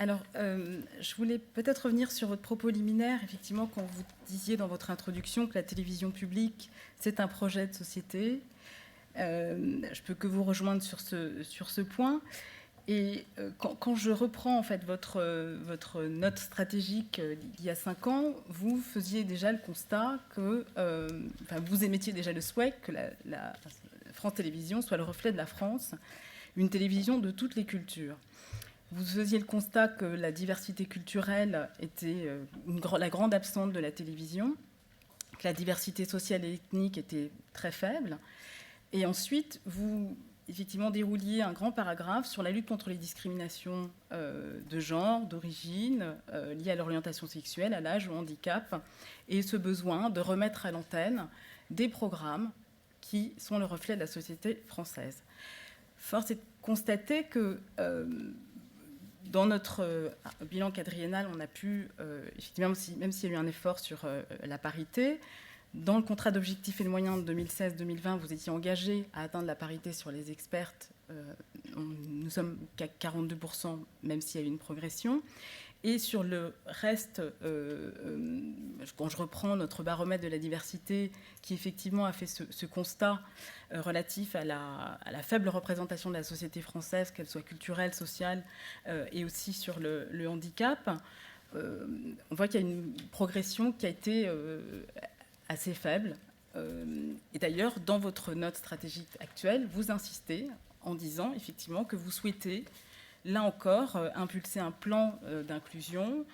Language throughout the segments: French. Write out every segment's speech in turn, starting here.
Alors, je voulais peut-être revenir sur votre propos liminaire, effectivement, quand vous disiez dans votre introduction que la télévision publique, c'est un projet de société. Je peux que vous rejoindre sur ce point. Et quand je reprends en fait votre note stratégique d'il y a 5 ans, vous faisiez déjà le constat que, vous émettiez déjà le souhait que la France Télévisions soit le reflet de la France, une télévision de toutes les cultures. Vous faisiez le constat que la diversité culturelle était la grande absente de la télévision, que la diversité sociale et ethnique était très faible. Et ensuite, vous, effectivement, dérouliez un grand paragraphe sur la lutte contre les discriminations de genre, d'origine, liées à l'orientation sexuelle, à l'âge, au handicap, et ce besoin de remettre à l'antenne des programmes qui sont le reflet de la société française. Force est de constater que dans notre bilan quadriennal, on a pu, effectivement, même s'il y a eu un effort sur la parité, dans le contrat d'objectifs et de moyens de 2016-2020, vous étiez engagé à atteindre la parité sur les expertes. Nous sommes qu'à 42%, même s'il y a eu une progression. Et sur le reste, quand je reprends notre baromètre de la diversité, qui effectivement a fait ce constat relatif à la faible représentation de la société française, qu'elle soit culturelle, sociale, et aussi sur le handicap, on voit qu'il y a une progression qui a été assez faible. Et d'ailleurs, dans votre note stratégique actuelle, vous insistez en disant effectivement que vous souhaitez, là encore, impulser un plan d'inclusion,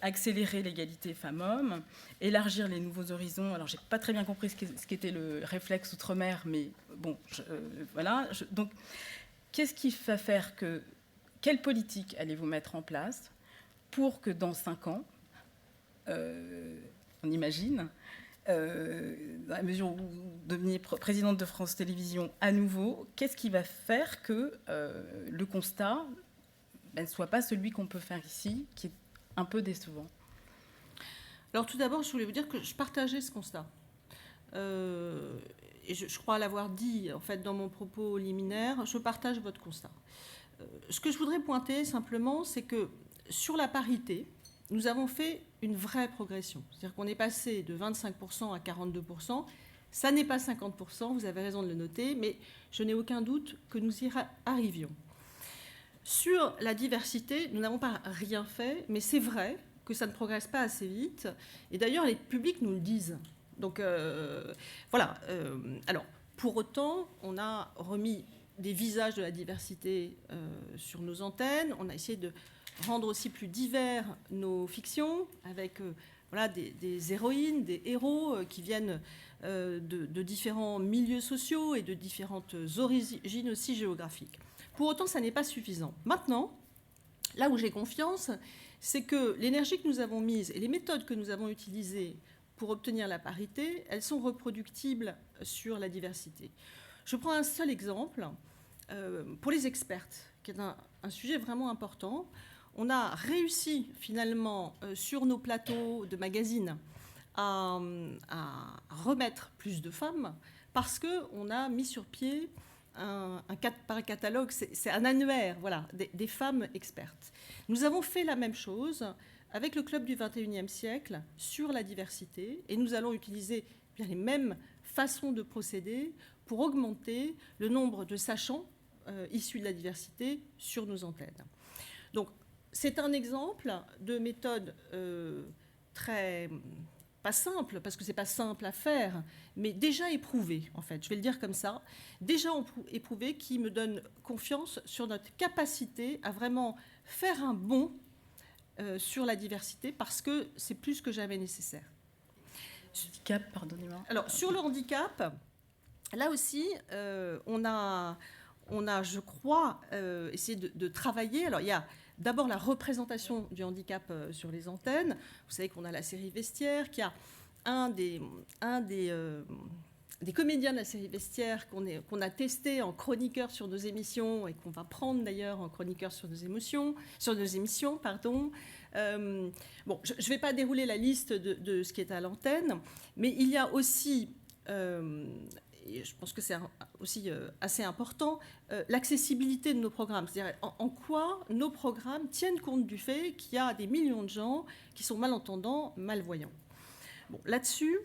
accélérer l'égalité femmes-hommes, élargir les nouveaux horizons. Alors, je n'ai pas très bien compris ce qu'était le réflexe outre-mer, mais bon, voilà. Donc, qu'est-ce qui va faire que... Quelle politique allez-vous mettre en place pour que dans 5 ans, on imagine, dans la mesure où vous deveniez présidente de France Télévisions à nouveau, qu'est-ce qui va faire que le constat ne soit pas celui qu'on peut faire ici, qui est un peu décevant? Alors tout d'abord, je voulais vous dire que je partageais ce constat. Et je crois l'avoir dit en fait dans mon propos liminaire, je partage votre constat. Ce que je voudrais pointer simplement, c'est que sur la parité, nous avons fait une vraie progression. C'est-à-dire qu'on est passé de 25% à 42%. Ça n'est pas 50%, vous avez raison de le noter, mais je n'ai aucun doute que nous y arrivions. Sur la diversité, nous n'avons pas rien fait, mais c'est vrai que ça ne progresse pas assez vite. Et d'ailleurs, les publics nous le disent. Donc voilà. Alors, pour autant, on a remis des visages de la diversité sur nos antennes. On a essayé de rendre aussi plus divers nos fictions, avec voilà, des héroïnes, des héros qui viennent de différents milieux sociaux et de différentes origines aussi géographiques. Pour autant, ça n'est pas suffisant. Maintenant, là où j'ai confiance, c'est que l'énergie que nous avons mise et les méthodes que nous avons utilisées pour obtenir la parité, elles sont reproductibles sur la diversité. Je prends un seul exemple. Pour les expertes, qui est un sujet vraiment important, on a réussi finalement sur nos plateaux de magazines à remettre plus de femmes parce qu'on a mis sur pied un catalogue, c'est un annuaire, voilà, des femmes expertes. Nous avons fait la même chose avec le Club du 21e siècle sur la diversité et nous allons utiliser bien les mêmes façons de procéder pour augmenter le nombre de sachants issus de la diversité sur nos antennes. Donc, c'est un exemple de méthode très... pas simple, parce que c'est pas simple à faire, mais déjà éprouvé, en fait, je vais le dire comme ça, déjà éprouvé, qui me donne confiance sur notre capacité à vraiment faire un bond sur la diversité, parce que c'est plus que jamais nécessaire. Handicap, pardonnez-moi. Alors, sur le handicap, là aussi, on a, je crois, essayé de travailler. Alors, il y a d'abord la représentation du handicap sur les antennes. Vous savez qu'on a la série Vestiaire, qui a un des comédiens de la série Vestiaire qu'on a testé en chroniqueur sur nos émissions et qu'on va prendre d'ailleurs en chroniqueur sur nos émissions. Bon, je ne vais pas dérouler la liste de ce qui est à l'antenne, mais il y a aussi et je pense que c'est aussi assez important, l'accessibilité de nos programmes. C'est-à-dire en quoi nos programmes tiennent compte du fait qu'il y a des millions de gens qui sont malentendants, malvoyants. Bon, là-dessus,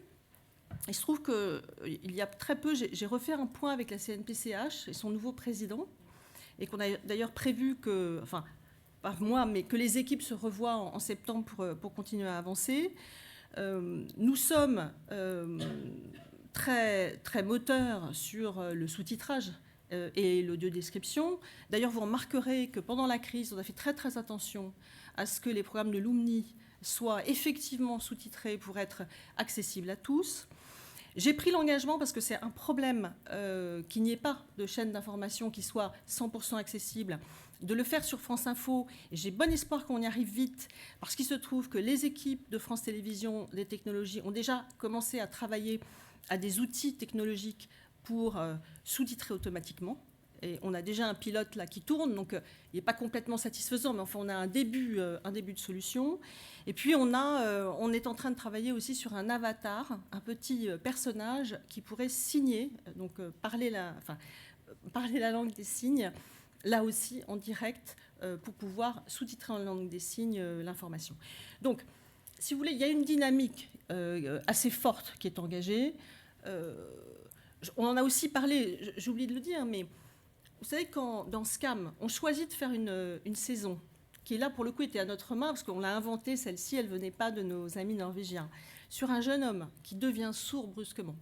il se trouve qu'il y a très peu, j'ai refait un point avec la CNPCH et son nouveau président, et qu'on a d'ailleurs prévu que, enfin, pas moi, mais que les équipes se revoient en septembre pour continuer à avancer. Nous sommes très, très moteurs sur le sous-titrage et l'audiodescription. D'ailleurs, vous remarquerez que pendant la crise, on a fait très, très attention à ce que les programmes de Lumni soient effectivement sous-titrés pour être accessibles à tous. J'ai pris l'engagement, parce que c'est un problème qu'il n'y ait pas de chaîne d'information qui soit 100% accessible, de le faire sur France Info. Et j'ai bon espoir qu'on y arrive vite, parce qu'il se trouve que les équipes de France Télévisions des technologies ont déjà commencé à travailler à des outils technologiques pour sous-titrer automatiquement. Et on a déjà un pilote là qui tourne, donc il n'est pas complètement satisfaisant, mais enfin on a un début de solution. Et puis on est en train de travailler aussi sur un avatar, un petit personnage qui pourrait signer, donc parler la langue des signes, là aussi en direct, pour pouvoir sous-titrer en langue des signes l'information. Donc, si vous voulez, il y a une dynamique assez forte qui est engagée. On en a aussi parlé, j'ai oublié de le dire, mais vous savez, quand dans Scam, on choisit de faire une saison qui, là, pour le coup, était à notre main, parce qu'on l'a inventée, celle-ci, elle ne venait pas de nos amis norvégiens, sur un jeune homme qui devient sourd brusquement,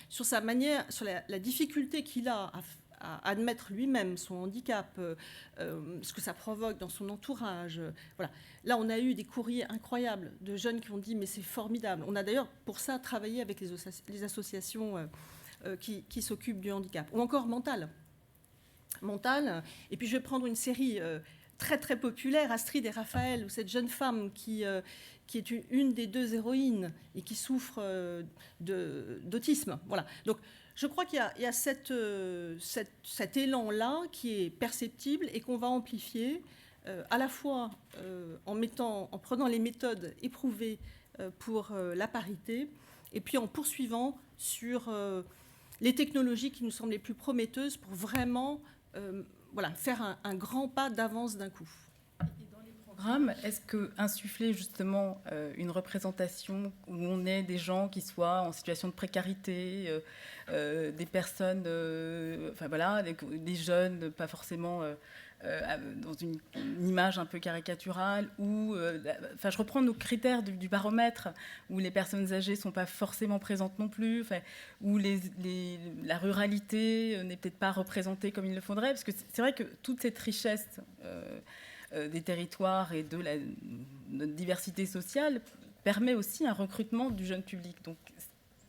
sur sa manière, sur la difficulté qu'il a à admettre lui-même son handicap, ce que ça provoque dans son entourage. Voilà. Là, on a eu des courriers incroyables de jeunes qui ont dit « mais c'est formidable ». On a d'ailleurs, pour ça, travaillé avec les associations qui s'occupent du handicap. Ou encore Mental. Et puis je vais prendre une série très très populaire, Astrid et Raphaël, où cette jeune femme qui est une des deux héroïnes et qui souffre d'autisme. Voilà. Donc je crois qu'il y a cet élan-là qui est perceptible et qu'on va amplifier à la fois en prenant les méthodes éprouvées pour la parité et puis en poursuivant sur les technologies qui nous semblent les plus prometteuses pour vraiment faire un grand pas d'avance d'un coup. Et dans les programmes, est-ce que insuffler justement une représentation où on ait des gens qui soient en situation de précarité, des personnes, des jeunes, pas forcément dans une image un peu caricaturale, ou je reprends nos critères du baromètre, où les personnes âgées ne sont pas forcément présentes non plus, où la ruralité n'est peut-être pas représentée comme il le faudrait, parce que c'est vrai que toute cette richesse des territoires et de notre diversité sociale permet aussi un recrutement du jeune public. Donc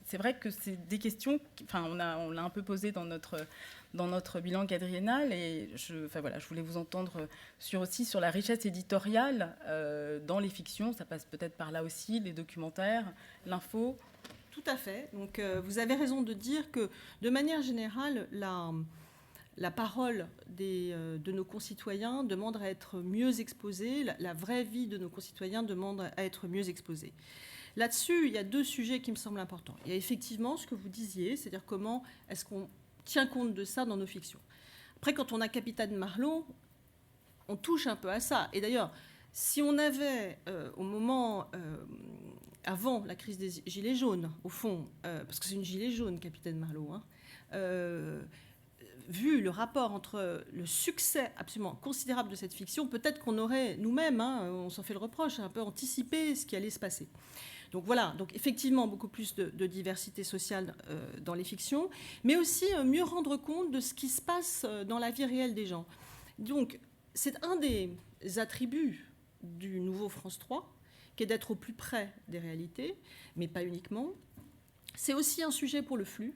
c'est vrai que c'est des questions, on l'a un peu posé dans notre bilan quadriennal, et je voulais vous entendre aussi sur la richesse éditoriale dans les fictions. Ça passe peut-être par là aussi, les documentaires, l'info. Tout à fait. Donc vous avez raison de dire que de manière générale, la parole de nos concitoyens demande à être mieux exposée, la vraie vie de nos concitoyens demande à être mieux exposée. Là-dessus, il y a deux sujets qui me semblent importants. Il y a effectivement ce que vous disiez, c'est-à-dire comment est-ce qu'on tient compte de ça dans nos fictions. Après, quand on a Capitaine Marlowe, on touche un peu à ça. Et d'ailleurs, si on avait, au moment, avant la crise des Gilets jaunes, au fond, parce que c'est une gilet jaune, Capitaine Marlowe, vu le rapport entre le succès absolument considérable de cette fiction, peut-être qu'on aurait nous-mêmes, on s'en fait le reproche, un peu anticipé ce qui allait se passer. Donc voilà, donc effectivement beaucoup plus de diversité sociale dans les fictions, mais aussi mieux rendre compte de ce qui se passe dans la vie réelle des gens. Donc c'est un des attributs du nouveau France 3, qui est d'être au plus près des réalités, mais pas uniquement. C'est aussi un sujet pour le flux.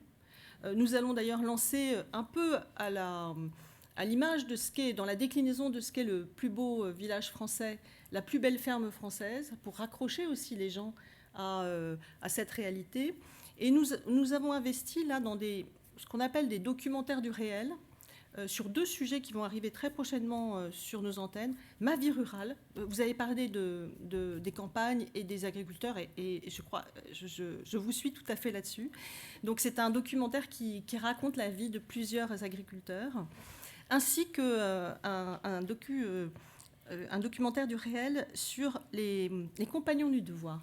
Nous allons d'ailleurs lancer un peu à l'image de ce qu'est, dans la déclinaison de ce qu'est le plus beau village français, la plus belle ferme française, pour raccrocher aussi les gens à cette réalité. Et nous avons investi là dans ce qu'on appelle des documentaires du réel, sur 2 sujets qui vont arriver très prochainement sur nos antennes. Ma vie rurale. Vous avez parlé des campagnes et des agriculteurs et je crois, je vous suis tout à fait là-dessus. Donc c'est un documentaire qui raconte la vie de plusieurs agriculteurs, ainsi qu'un documentaire du réel sur les compagnons du devoir.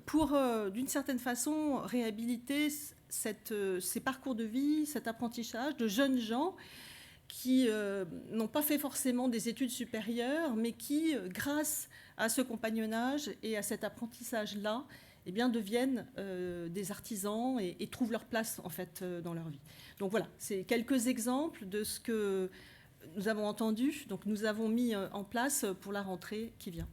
Pour, d'une certaine façon, réhabiliter ces parcours de vie, cet apprentissage de jeunes gens qui n'ont pas fait forcément des études supérieures, mais qui, grâce à ce compagnonnage et à cet apprentissage-là, eh bien, deviennent des artisans et trouvent leur place, en fait, dans leur vie. Donc voilà, c'est quelques exemples de ce que nous avons entendu, donc nous avons mis en place pour la rentrée qui vient.